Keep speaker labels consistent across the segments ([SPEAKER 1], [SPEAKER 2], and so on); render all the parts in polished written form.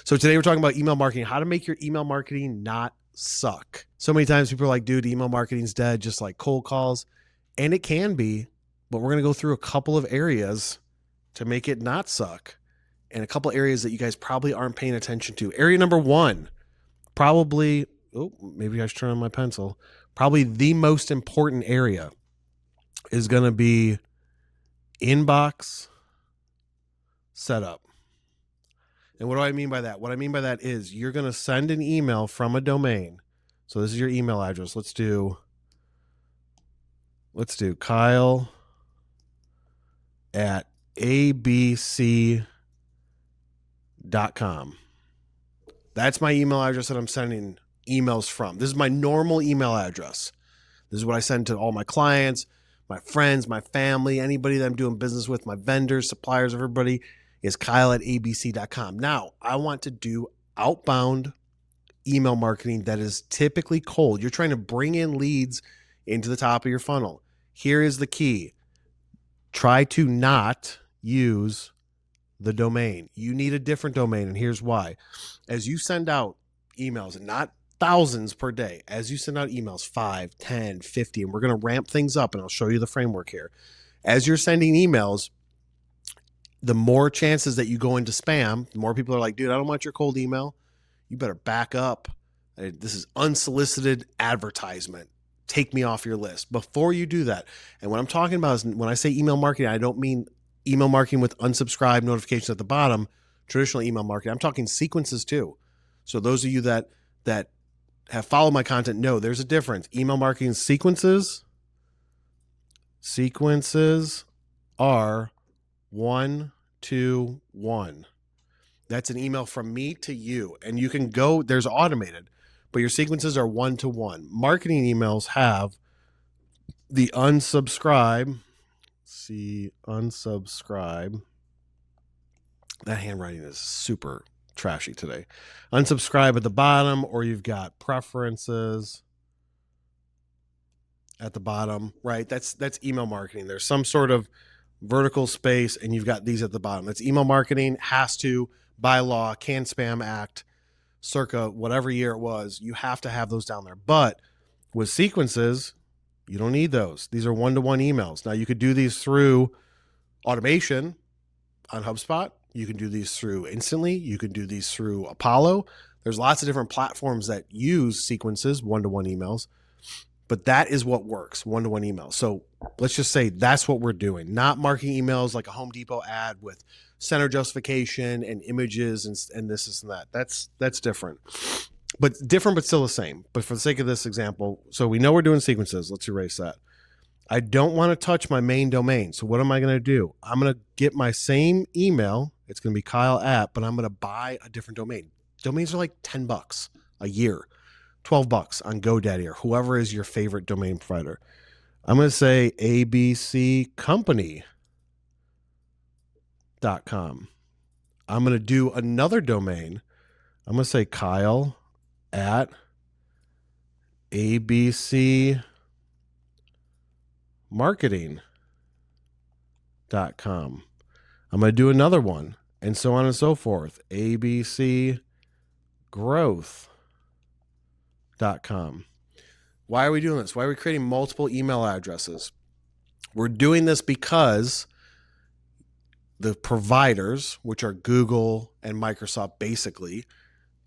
[SPEAKER 1] So today we're talking about email marketing, how to make your email marketing not suck. So many times people are like, dude, email marketing's dead, just like cold calls. And it can be, but we're going to go through a couple of areas to make it not suck, and a couple of areas that you guys probably aren't paying attention to. Area number one, probably, maybe I should turn on my pencil. Probably the most important area is going to be inbox setup. And what do I mean by that? What I mean by that is you're going to send an email from a domain. So this is your email address. Let's do Kyle at abc.com. That's my email address that I'm sending emails from. This is my normal email address. This is what I send to all my clients, my friends, my family, anybody that I'm doing business with, my vendors, suppliers, everybody is Kyle at abc.com. Now, I want to do outbound email marketing that is typically cold. You're trying to bring in leads into the top of your funnel. Here is the key. Try to not use the domain. You need a different domain, and here's why. As you send out emails, and not thousands per day, as you send out emails, 5, 10, 50, and we're going to ramp things up, and I'll show you the framework here. As you're sending emails, the more chances that you go into spam, the more people are like, dude, I don't want your cold email. You better back up. This is unsolicited advertisement. Take me off your list. Before you do that, and what I'm talking about is when I say email marketing, I don't mean email marketing with unsubscribe notifications at the bottom, traditional email marketing. I'm talking sequences too. So those of you that have followed my content know there's a difference. Email marketing sequences are 1, 2, 1. That's an email from me to you. And you can go, there's automated, but your sequences are 1 to 1. Marketing emails have the unsubscribe. See, unsubscribe. That handwriting is super trashy today. Unsubscribe at the bottom, or you've got preferences at the bottom, right? That's email marketing. There's some sort of vertical space, and you've got these at the bottom. That's email marketing. Has to, by law, Can Spam Act, circa whatever year it was, you have to have those down there. But with sequences, you don't need those. These are 1-to-1 emails. Now, you could do these through automation on HubSpot. You can do these through Instantly. You can do these through Apollo. There's lots of different platforms that use sequences, 1-to-1 emails. But that is what works, 1-to-1 emails. So let's just say that's what we're doing. Not marketing emails like a Home Depot ad with center justification and images and this and that. That's different. But different, but still the same. But for the sake of this example, so we know we're doing sequences. Let's erase that. I don't want to touch my main domain. So what am I going to do? I'm going to get my same email. It's going to be Kyle at, but I'm going to buy a different domain. Domains are like $10 a year, $12 on GoDaddy or whoever is your favorite domain provider. I'm going to say abccompany.com. I'm going to do another domain. I'm going to say Kyle at abcmarketing.com. I'm going to do another one, and so on and so forth. abcgrowth.com. Why are we doing this? Why are we creating multiple email addresses? We're doing this because the providers, which are Google and Microsoft basically,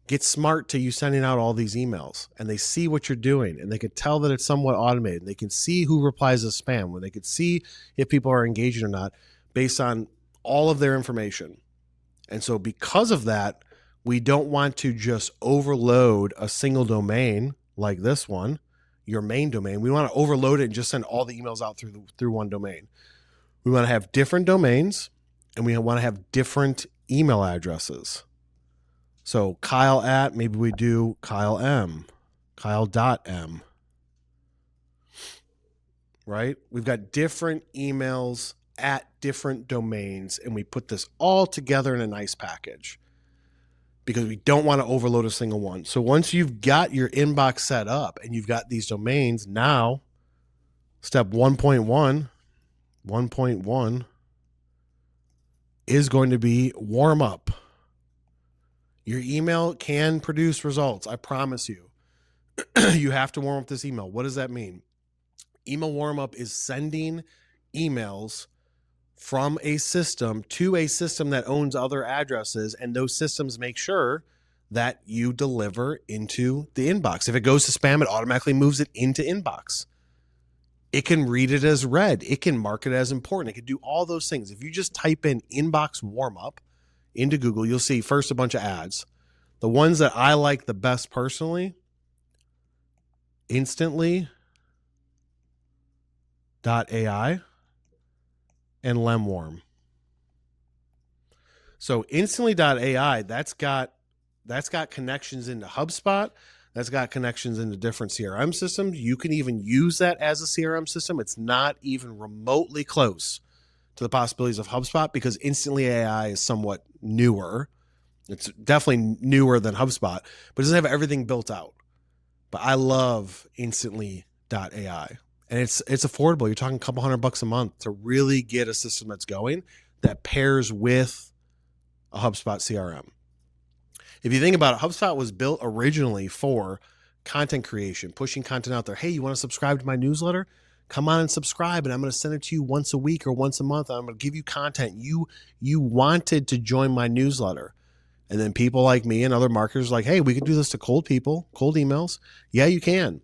[SPEAKER 1] get smart to you sending out all these emails, and they see what you're doing, and they can tell that it's somewhat automated. They can see who replies to spam, when they can see if people are engaging or not based on all of their information. And so because of that, we don't want to just overload a single domain like this one, your main domain. We want to overload it and just send all the emails out through one domain. We want to have different domains, and we want to have different email addresses. So Kyle at, maybe we do Kyle M, Kyle.m, right? We've got different emails at different domains, and we put this all together in a nice package because we don't want to overload a single one. So once you've got your inbox set up and you've got these domains, now step 1.1 is going to be warm up. Your email can produce results. I promise you. You have to warm up this email. What does that mean? Email warm up is sending emails from a system to a system that owns other addresses, and those systems make sure that you deliver into the inbox. If it goes to spam, it automatically moves it into inbox. It can read it as read. It can mark it as important. It can do all those things. If you just type in inbox warm up into Google, you'll see first a bunch of ads. The ones that I like the best personally, instantly.ai and Lemwarm. So instantly.ai, that's got connections into HubSpot. That's got connections into different CRM systems. You can even use that as a CRM system. It's not even remotely close to the possibilities of HubSpot because Instantly AI is somewhat newer. It's definitely newer than HubSpot, but it doesn't have everything built out. But I love instantly.ai. And it's affordable. You're talking a couple $100 a month to really get a system that's going that pairs with a HubSpot CRM. If you think about it, HubSpot was built originally for content creation, pushing content out there. Hey, you want to subscribe to my newsletter? Come on and subscribe, and I'm going to send it to you once a week or once a month. I'm going to give you content. You wanted to join my newsletter. And then people like me and other marketers are like, hey, we could do this to cold people, cold emails. Yeah, you can.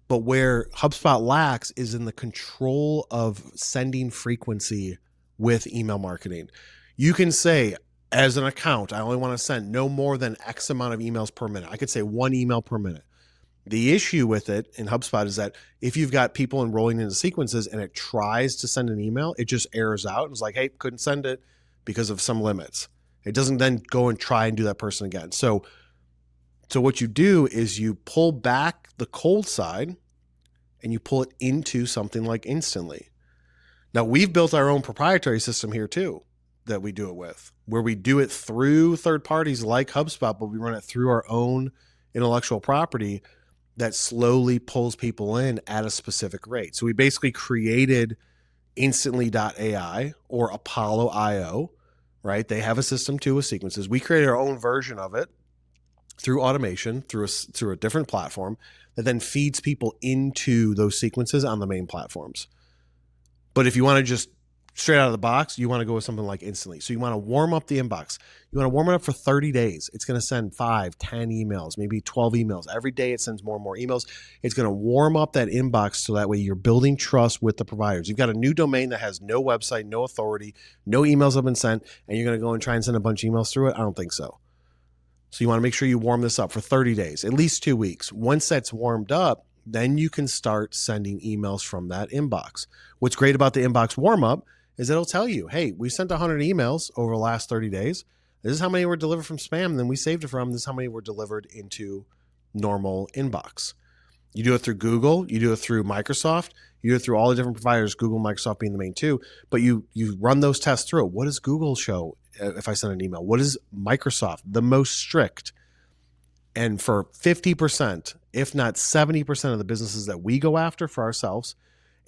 [SPEAKER 1] But where HubSpot lacks is in the control of sending frequency with email marketing. You can say, as an account, I only want to send no more than X amount of emails per minute. I could say 1 email per minute. The issue with it in HubSpot is that if you've got people enrolling into sequences and it tries to send an email, it just errors out and it's like, hey, couldn't send it because of some limits. It doesn't then go and try and do that person again. So what you do is you pull back the cold side and you pull it into something like Instantly. Now, we've built our own proprietary system here too that we do it with, where we do it through third parties like HubSpot, but we run it through our own intellectual property that slowly pulls people in at a specific rate. So we basically created instantly.ai or Apollo.io, right? They have a system too with sequences. We created our own version of it through automation, through a different platform that then feeds people into those sequences on the main platforms. But if you want to just straight out of the box, you want to go with something like Instantly. So you want to warm up the inbox. You want to warm it up for 30 days. It's going to send 5, 10 emails, maybe 12 emails. Every day it sends more and more emails. It's going to warm up that inbox so that way you're building trust with the providers. You've got a new domain that has no website, no authority, no emails have been sent, and you're going to go and try and send a bunch of emails through it? I don't think so. So you want to make sure you warm this up for 30 days, at least 2 weeks. Once that's warmed up, then you can start sending emails from that inbox. What's great about the inbox warm up is it'll tell you, hey, we sent 100 emails over the last 30 days. This is how many were delivered from spam. And then we saved it from. This is how many were delivered into normal inbox. You do it through Google. You do it through Microsoft. You do it through all the different providers, Google, Microsoft being the main two. But you run those tests through. What does Google show if I send an email? What is Microsoft? The most strict. And for 50%, if not 70% of the businesses that we go after for ourselves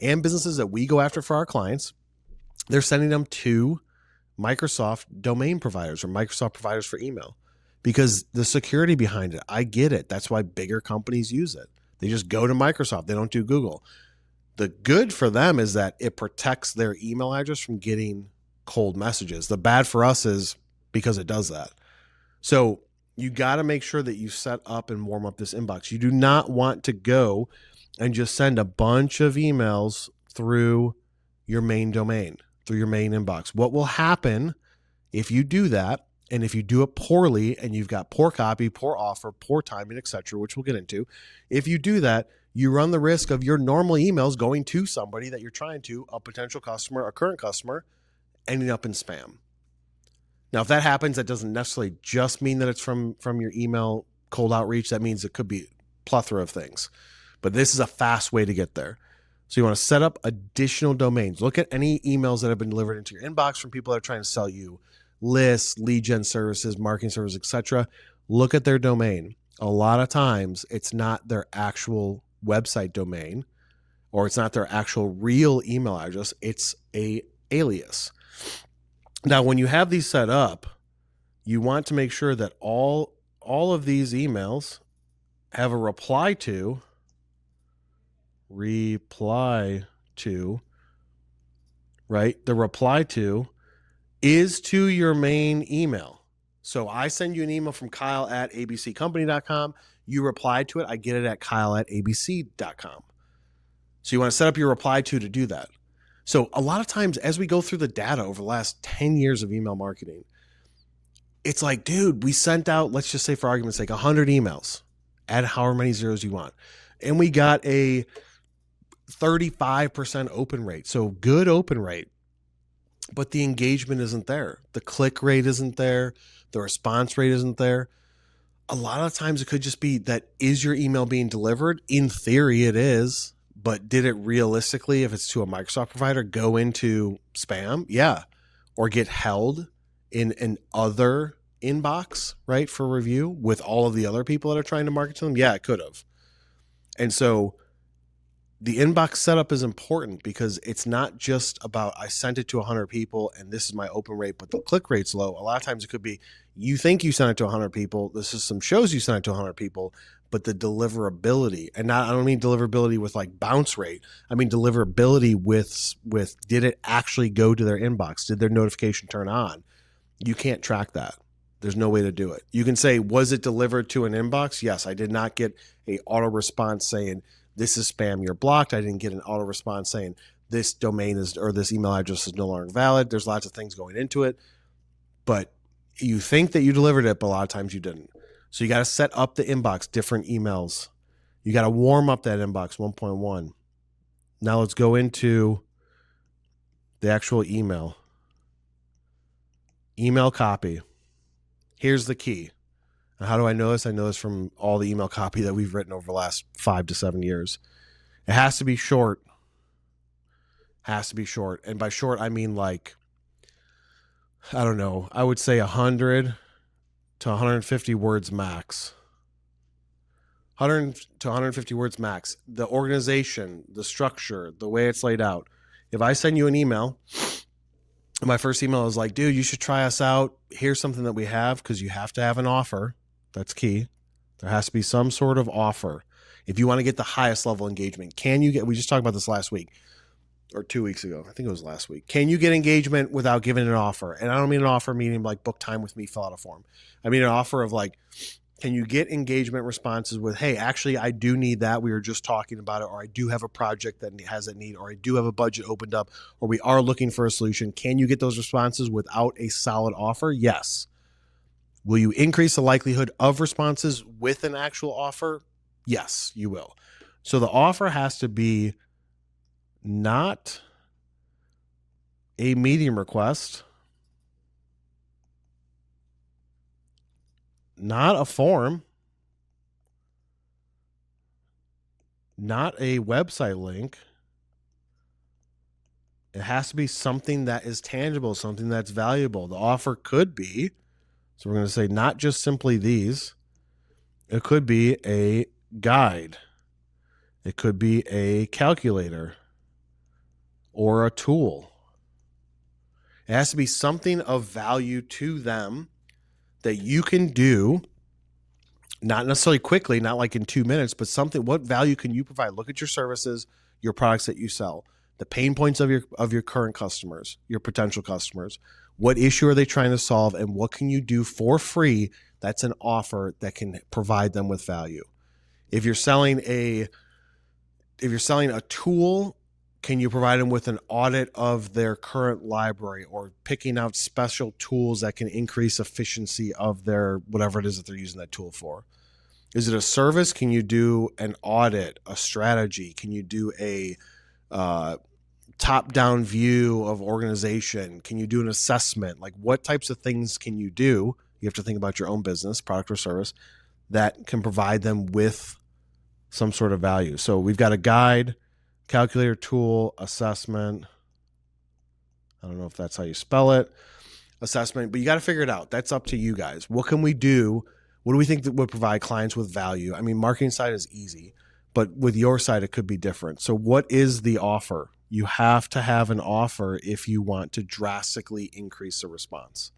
[SPEAKER 1] and businesses that we go after for our clients, they're sending them to Microsoft domain providers or Microsoft providers for email because the security behind it, I get it. That's why bigger companies use it. They just go to Microsoft. They don't do Google. The good for them is that it protects their email address from getting cold messages. The bad for us is because it does that. So you got to make sure that you set up and warm up this inbox. You do not want to go and just send a bunch of emails through your main domain, through your main inbox. What will happen if you do that, and if you do it poorly and you've got poor copy, poor offer, poor timing, etc., which we'll get into, if you do that, you run the risk of your normal emails going to somebody that you're trying to, a potential customer, a current customer, ending up in spam. Now, if that happens, that doesn't necessarily just mean that it's from your email cold outreach. That means it could be a plethora of things. But this is a fast way to get there. So you want to set up additional domains. Look at any emails that have been delivered into your inbox from people that are trying to sell you lists, lead gen services, marketing services, etc. Look at their domain. A lot of times it's not their actual website domain or it's not their actual real email address. It's a alias. Now, when you have these set up, you want to make sure that all of these emails have a reply to, right? The reply to is to your main email. So I send you an email from Kyle at abccompany.com. You reply to it. I get it at Kyle at abc.com. So you want to set up your reply to do that. So a lot of times as we go through the data over the last 10 years of email marketing, it's like, dude, we sent out, let's just say for argument's sake, 100 emails. Add however many zeros you want. And we got a 35% open rate. So good open rate, but the engagement isn't there. The click rate isn't there. The response rate isn't there. A lot of times it could just be that, is your email being delivered? In theory it is, but did it realistically, if it's to a Microsoft provider, go into spam? Yeah. Or get held in an other inbox, right, for review with all of the other people that are trying to market to them? Yeah, it could have. And so the inbox setup is important because it's not just about I sent it to 100 people and this is my open rate, but the click rate's low. A lot of times it could be you think you sent it to 100 people. The system shows you sent it to 100 people, but the deliverability, and I don't mean deliverability with like bounce rate. I mean deliverability with did it actually go to their inbox? Did their notification turn on? You can't track that. There's no way to do it. You can say, was it delivered to an inbox? Yes, I did not get a auto response saying, this is spam, you're blocked. I didn't get an auto response saying this domain is, or this email address is no longer valid. There's lots of things going into it, but you think that you delivered it, but a lot of times you didn't. So you got to set up the inbox, different emails. You got to warm up that inbox 1.1. Now let's go into the actual email. Email copy. Here's the key. And how do I know this? I know this from all the email copy that we've written over the last 5 to 7 years. It has to be short. Has to be short. And by short, I mean like, I don't know, I would say 100 to 150 words max. 100 to 150 words max. The organization, the structure, the way it's laid out. If I send you an email, my first email is like, dude, you should try us out. Here's something that we have, because you have to have an offer. That's key. There has to be some sort of offer if you want to get the highest level engagement. Can you get, we just talked about this last week or 2 weeks ago. I think it was last week. Can you get engagement without giving an offer? And I don't mean an offer meaning like book time with me, fill out a form. I mean an offer of like, can you get engagement responses with, hey, actually, I do need that. We were just talking about it, or I do have a project that has that need, or I do have a budget opened up, or we are looking for a solution. Can you get those responses without a solid offer? Yes. Will you increase the likelihood of responses with an actual offer? Yes, you will. So the offer has to be not a medium request, not a form, not a website link. It has to be something that is tangible, something that's valuable. The offer could be, so we're going to say not just simply these. It could be a guide. It could be a calculator or a tool. It has to be something of value to them that you can do, not necessarily quickly, not like in 2 minutes, but something. What value can you provide? Look at your services, your products that you sell, the pain points of your current customers, your potential customers. What issue are they trying to solve, and what can you do for free? That's an offer that can provide them with value. If you're selling a tool, can you provide them with an audit of their current library, or picking out special tools that can increase efficiency of their whatever it is that they're using that tool for? Is it a service? Can you do an audit, a strategy? Can you do a top-down view of organization? Can you do an assessment? Like, what types of things can you do? You have to think about your own business, product or service, that can provide them with some sort of value. So we've got a guide, calculator, tool, assessment. I don't know if that's how you spell it. Assessment, but you got to figure it out. That's up to you guys. What can we do? What do we think that would provide clients with value? I mean, marketing side is easy, but with your side, it could be different. So what is the offer? You have to have an offer if you want to drastically increase the response.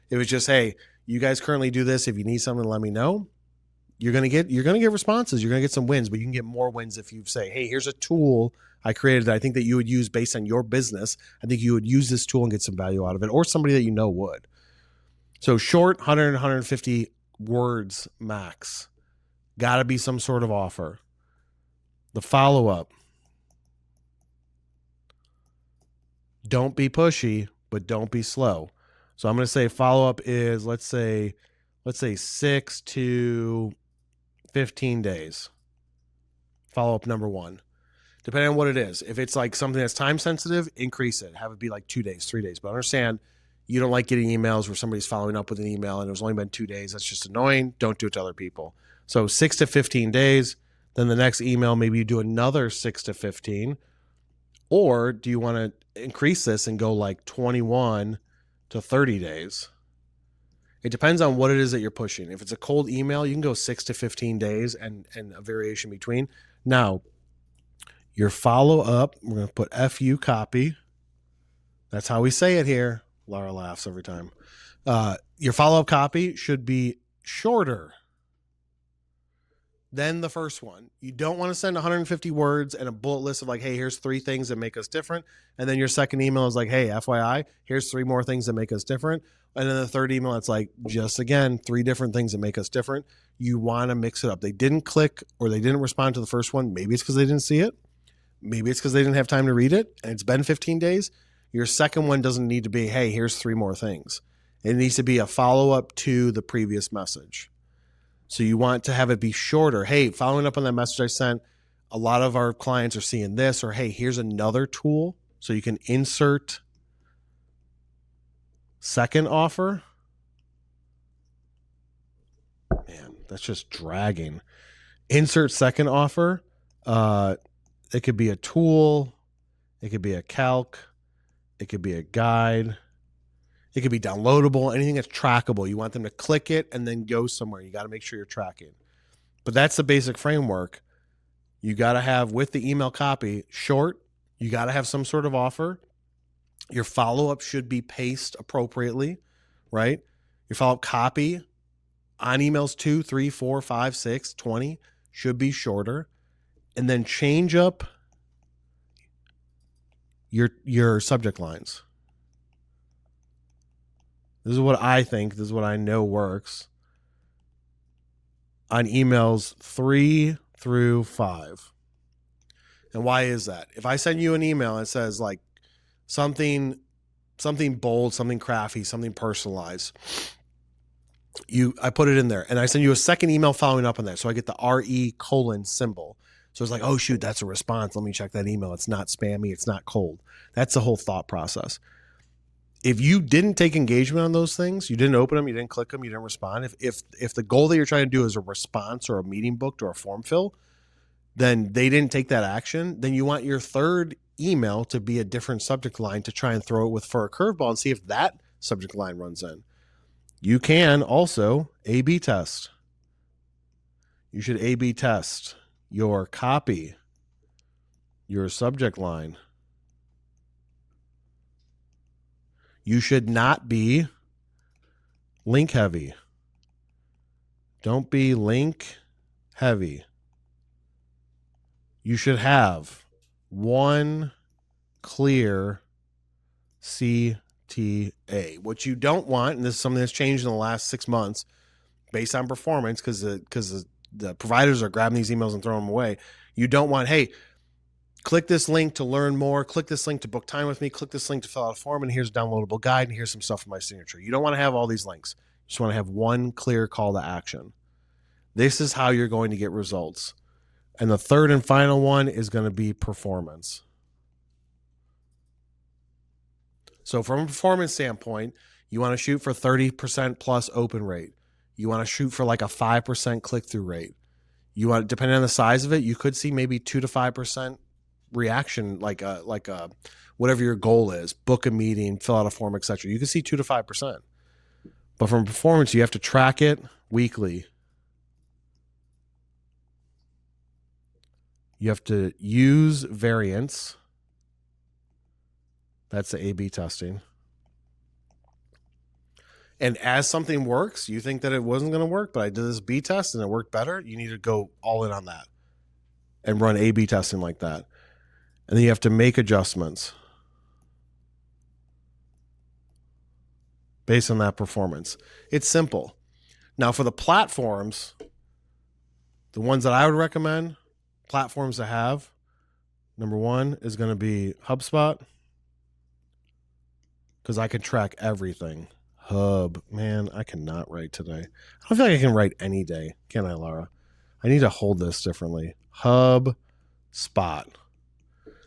[SPEAKER 1] If it's just, hey, You guys currently do this. If you need something, let me know. You're gonna get responses. You're gonna get some wins, but you can get more wins if you say, hey, here's a tool I created that I think that you would use based on your business. I think you would use this tool and get some value out of it, or somebody that you know would. So short, 100, 150 words max. Got to be some sort of offer. The follow-up. Don't be pushy, but don't be slow. So I'm going to say follow-up is, let's say 6 to 15 days. Follow-up number 1. Depending on what it is. If it's like something that's time sensitive, increase it. Have it be like 2 days, 3 days. But understand, you don't like getting emails where somebody's following up with an email and it's only been 2 days. That's just annoying. Don't do it to other people. So 6 to 15 days. Then the next email, maybe you do another 6 to 15. Or do you want to increase this and go like 21 to 30 days? It depends on what it is that you're pushing. If it's a cold email, you can go 6 to 15 days and a variation between. Now, your follow-up, we're going to put FU copy. That's how we say it here. Laura laughs every time. Your follow-up copy should be shorter than the first one. You don't want to send 150 words and a bullet list of like, hey, here's 3 things that make us different. And then your second email is like, hey, FYI, here's 3 more things that make us different. And then the third email, it's like, just again, 3 different things that make us different. You want to mix it up. They didn't click or they didn't respond to the first one. Maybe it's because they didn't see it. Maybe it's because they didn't have time to read it and it's been 15 days. Your second one doesn't need to be, hey, here's 3 more things. It needs to be a follow-up to the previous message. So you want to have it be shorter. Hey, following up on that message I sent, a lot of our clients are seeing this, or hey, here's another tool. So you can insert second offer. Man, that's just dragging. Insert second offer. It could be a tool. It could be a calc. It could be a guide. It could be downloadable, anything that's trackable. You want them to click it and then go somewhere. You got to make sure you're tracking. But that's the basic framework. You got to have, with the email copy, short. You got to have some sort of offer. Your follow-up should be paced appropriately, right? Your follow-up copy on emails 2, 3, 4, 5, 6, 20 should be shorter. And then change up your subject lines. This is what I think. This is what I know works. On emails 3 through 5. And why is that? If I send you an email and it says like something bold, something crafty, something personalized, I put it in there. And I send you a second email following up on that. So I get the RE : symbol. So it's like, oh, shoot, that's a response. Let me check that email. It's not spammy. It's not cold. That's the whole thought process. If you didn't take engagement on those things, you didn't open them, you didn't click them, you didn't respond. If the goal that you're trying to do is a response or a meeting booked or a form fill, then they didn't take that action. Then you want your third email to be a different subject line to try and throw it for a curveball and see if that subject line runs in. You can also A/B test. You should A/B test your copy, your subject line. You should not be link heavy. Don't be link heavy. You should have one clear CTA. What you don't want, and this is something that's changed in the last 6 months based on performance, because the providers are grabbing these emails and throwing them away. You don't want, hey, click this link to learn more. Click this link to book time with me. Click this link to fill out a form. And here's a downloadable guide. And here's some stuff for my signature. You don't want to have all these links. You just want to have one clear call to action. This is how you're going to get results. And the third and final one is going to be performance. So from a performance standpoint, you want to shoot for 30% plus open rate. You want to shoot for like a 5% click-through rate. You want, depending on the size of it, you could see maybe 2 to 5% reaction, like a whatever your goal is, book a meeting, fill out a form, etc. You can see 2 to 5%. But from performance, you have to track it weekly. You have to use variance. That's the A/B testing. And as something works, you think that it wasn't going to work, but I did this B test and it worked better. You need to go all in on that and run A/B testing like that. And then you have to make adjustments based on that performance. It's simple. Now for the platforms, the ones that I would recommend, platforms to have, number one is going to be HubSpot, because I can track everything. Man, I cannot write today. I don't feel like I can write any day. Can I, Laura? I need to hold this differently. HubSpot.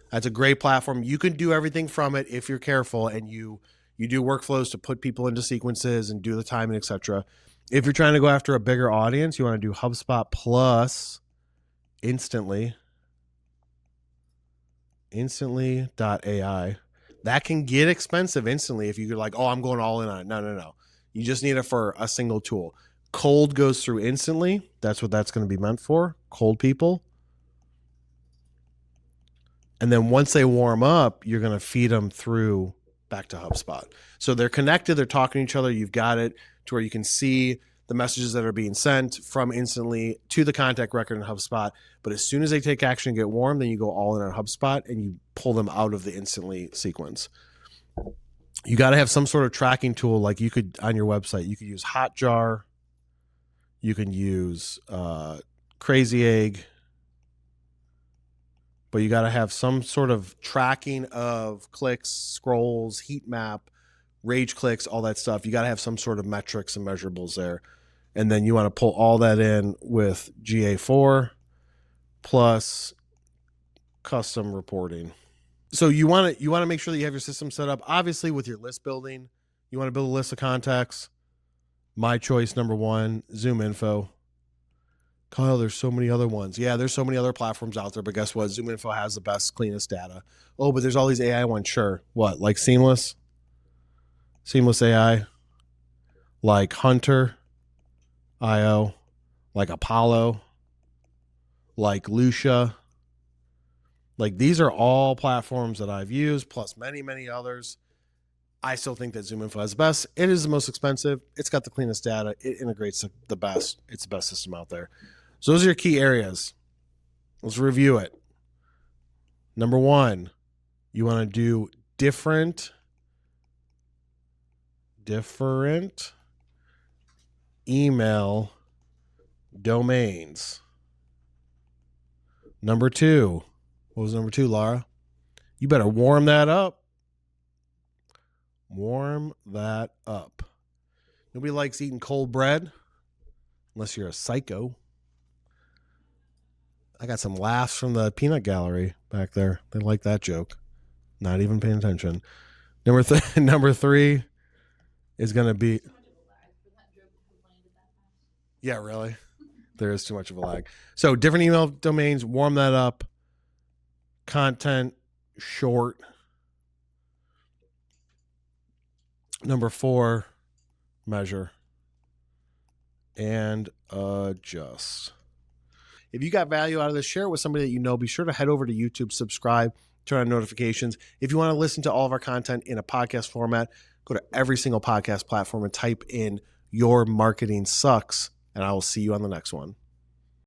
[SPEAKER 1] That's a great platform. You can do everything from it if you're careful and you do workflows to put people into sequences and do the timing, etc. If you're trying to go after a bigger audience, you want to do HubSpot plus Instantly. Instantly.ai. That can get expensive instantly if you're like, oh, I'm going all in on it. No. You just need it for a single tool. Cold goes through Instantly. That's what that's going to be meant for. Cold people. And then once they warm up, you're going to feed them through back to HubSpot. So they're connected. They're talking to each other. You've got it to where you can see the messages that are being sent from Instantly to the contact record in HubSpot. But as soon as they take action and get warm, then you go all in on HubSpot and you pull them out of the Instantly sequence. You got to have some sort of tracking tool. Like you could, on your website, you could use Hotjar. You can use Crazy Egg. But you got to have some sort of tracking of clicks, scrolls, heat map, rage clicks, all that stuff. You got to have some sort of metrics and measurables there. And then you want to pull all that in with GA4 plus custom reporting. So you want to make sure that you have your system set up. Obviously, with your list building, you want to build a list of contacts. My choice number one, ZoomInfo. Kyle, there's so many other ones. Yeah, there's so many other platforms out there, but guess what? ZoomInfo has the best, cleanest data. Oh, but there's all these AI ones. Sure. What? Like Seamless AI, like Hunter.io, like Apollo, like Lucia. Like these are all platforms that I've used, plus many, many others. I still think that ZoomInfo has the best. It is the most expensive. It's got the cleanest data. It integrates the best. It's the best system out there. So those are your key areas. Let's review it. Number one, you want to do different email domains. Number two, what was number two, Laura? You better warm that up. Warm that up. Nobody likes eating cold bread unless you're a psycho. I got some laughs from the peanut gallery back there. They like that joke. Not even paying attention. Number three is going to be... Yeah, really? There is too much of a lag. So different email domains, warm that up. Content, short. Number four, measure and adjust. If you got value out of this, share it with somebody that you know. Be sure to head over to YouTube, subscribe, turn on notifications. If you want to listen to all of our content in a podcast format, go to every single podcast platform and type in "Your Marketing Sucks," and I will see you on the next one.